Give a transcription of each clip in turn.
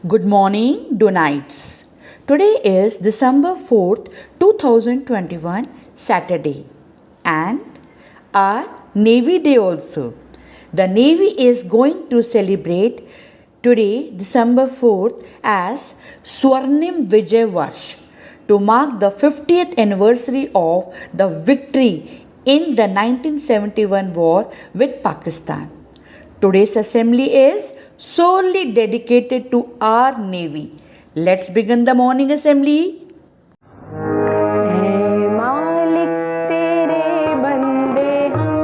Good morning, Donites. Today is December 4th, 2021, Saturday, and our Navy Day also. The Navy is going to celebrate today, December 4th, as Swarnim Vijay Varsh to mark the 50th anniversary of the victory in the 1971 war with Pakistan. Today's assembly is solely dedicated to our Navy. Let's begin the morning assembly. है मालिक तेरे बंदे हम,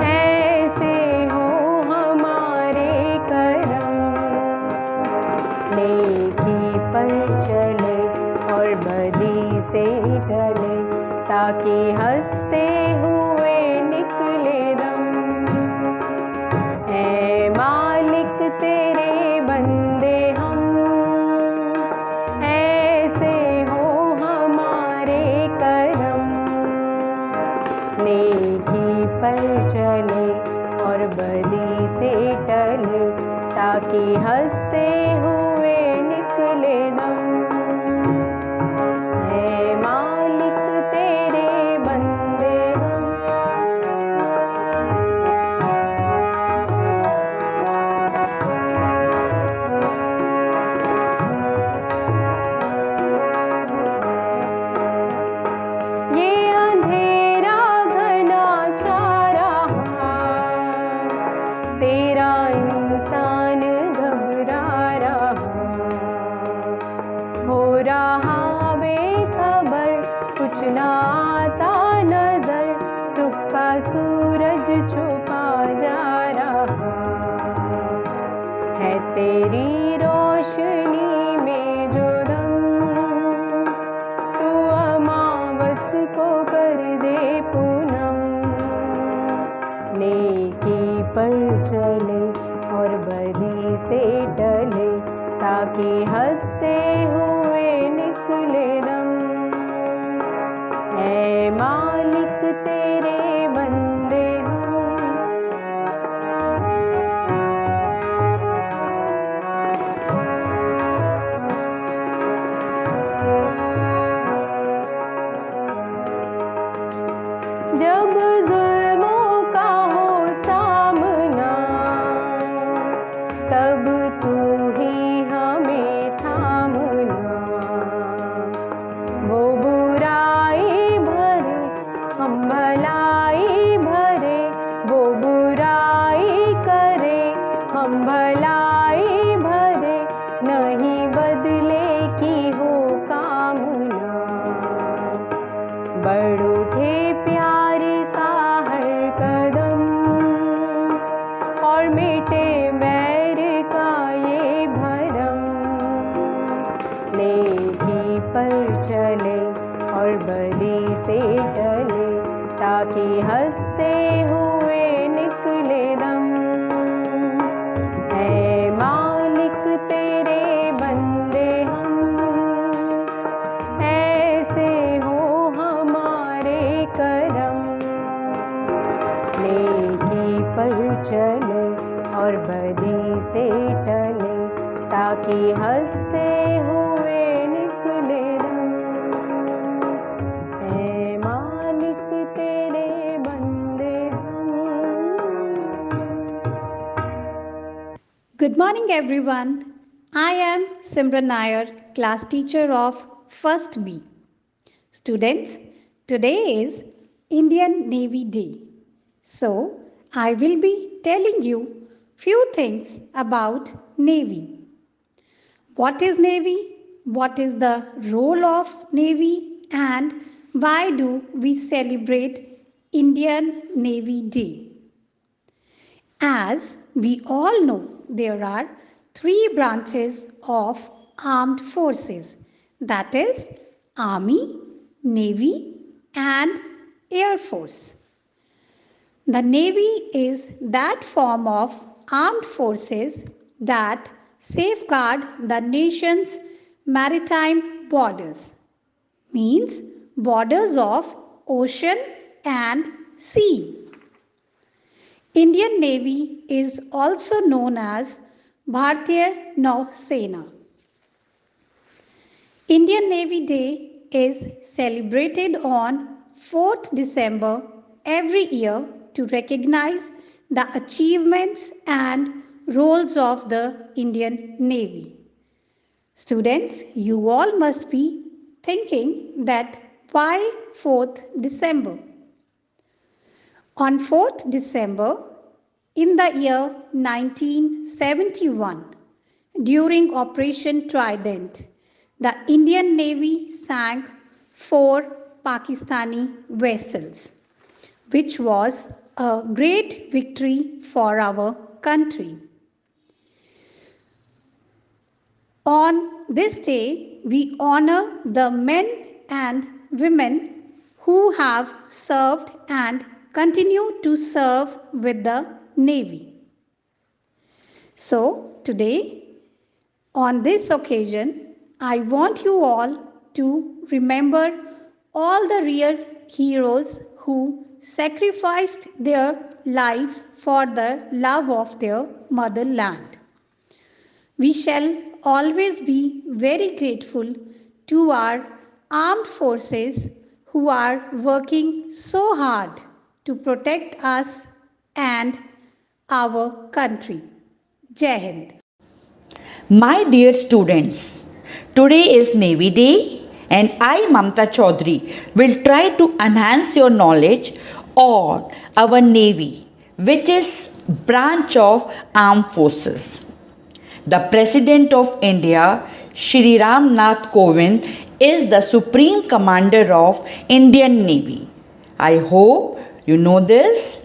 ऐसे हो हमारे करम। नेकी पर चले और बदी से टले, ताकि हंसते हुए निकले दम। है मालिक तेरे बंदे हम, ऐसे हो हमारे करम। नेकी पर चले और बदी से टले, ताकि हंसते हुए निकले दम। है मालिक तेरे बंदे हम। ये अंधेरा घना छा रहा, तेरा इंसान घबरा रहा। हो रहा बेखबर, कुछ ना आता नजर, सुख का सूरज छुपा जा रहा। है तेरी रोशनी में जो दम, तू अमावस को कर दे पूनम। नेकी पर चले और बदी से टले, ताकि हंसते हुए निकले दम। है मालिक तेरे बंदे हम। जब जुल्मों का हो सामना, तब तू ही हमें थामना। वो बुराई भरे, हम भलाई भरे। वो बुराई करे, हम भलाई भरे। नहीं बदले की हो कामना, बढ़ उठे प्यार का हर कदम, और मिटे बैर का ये भरम। नेकी पर चले और बदी से टले, ताकि हंसते हुए निकले दम। है मालिक तेरे बंदे हम, ऐसे हो हमारे करम। नेकी पर चले और बदी से टले, ताकि हंसते हुए निकले दम। है मालिक तेरे बंदे हम। Good morning, everyone. I am Simran Nair, class teacher of 1st B. Students, today is Indian Navy Day. So, I will be telling you few things about Navy. What is Navy? What is the role of Navy? And why do we celebrate Indian Navy Day? As we all know, there are three branches of armed forces, that is Army, Navy and Air Force. The Navy is that form of armed forces that safeguard the nation's maritime borders, means borders of ocean and sea. Indian Navy is also known as Bharatiya Nau Sena. Indian Navy Day is celebrated on 4th December every year to recognize the achievements and roles of the Indian Navy. Students, you all must be thinking that why 4th December? On 4th December in the year 1971, during Operation Trident, the Indian Navy sank 4 Pakistani vessels, which was a great victory for our country. On this day, we honor the men and women who have served and continue to serve with the Navy. So, today, on this occasion, I want you all to remember all the real heroes who sacrificed their lives for the love of their motherland. We shall always be very grateful to our armed forces who are working so hard to protect us and our country. Jai Hind. My dear students, today is Navy Day and I, Mamta Chaudhary, will try to enhance your knowledge on our Navy, which is branch of armed forces. The President of India, Shri Ram Nath Kovind, is the Supreme Commander of Indian Navy. I hope you know this.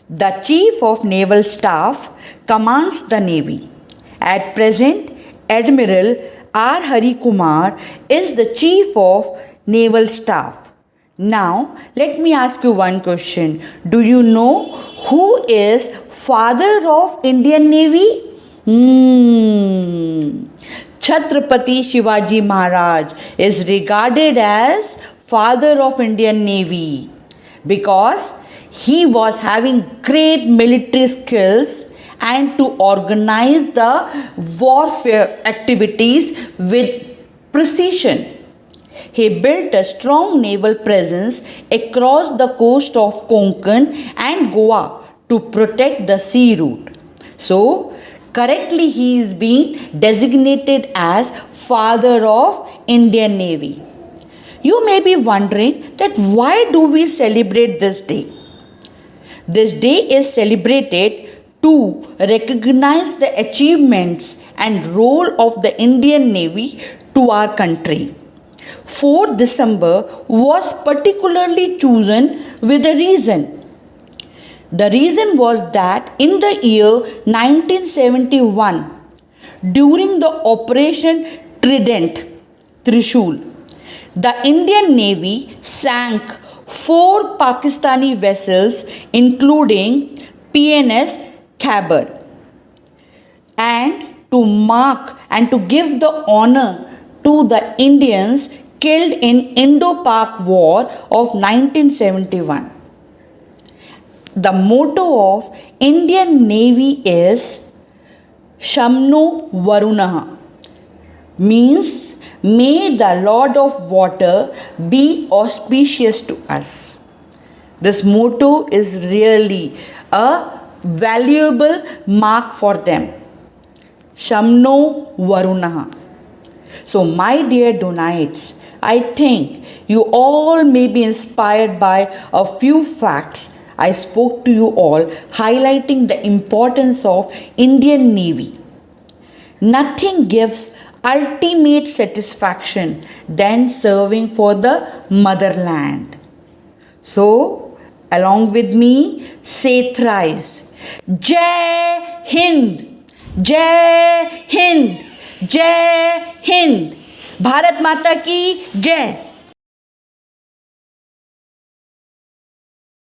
The Chief of Naval Staff commands the Navy. At present, Admiral R. Hari Kumar is the Chief of Naval Staff. Now, let me ask you one question. Do you know who is father of Indian Navy? Chhatrapati Shivaji Maharaj is regarded as father of Indian Navy because he was having great military skills and to organize the warfare activities with precision. He built a strong naval presence across the coast of Konkan and Goa to protect the sea route. So, correctly he is being designated as father of Indian Navy. You may be wondering that why do we celebrate this day? This day is celebrated to recognize the achievements and role of the Indian Navy to our country. 4th December was particularly chosen with a reason. The reason was that in the year 1971, during the Operation Trident, Trishul, the Indian Navy sank 4 Pakistani vessels including PNS Khyber. And to mark and to give the honor to the Indians killed in Indo-Pak War of 1971. The motto of Indian Navy is Shamno Varunaha, means may the Lord of Water be auspicious to us. This motto is really a valuable mark for them. Shamno Varunaha. So, my dear Donites, I think you all may be inspired by a few facts I spoke to you all, highlighting the importance of Indian Navy. Nothing gives ultimate satisfaction than serving for the motherland. So, along with me, say thrice, Jai Hind, Jai Hind, Jai Hind. Bharat Mata ki Jai.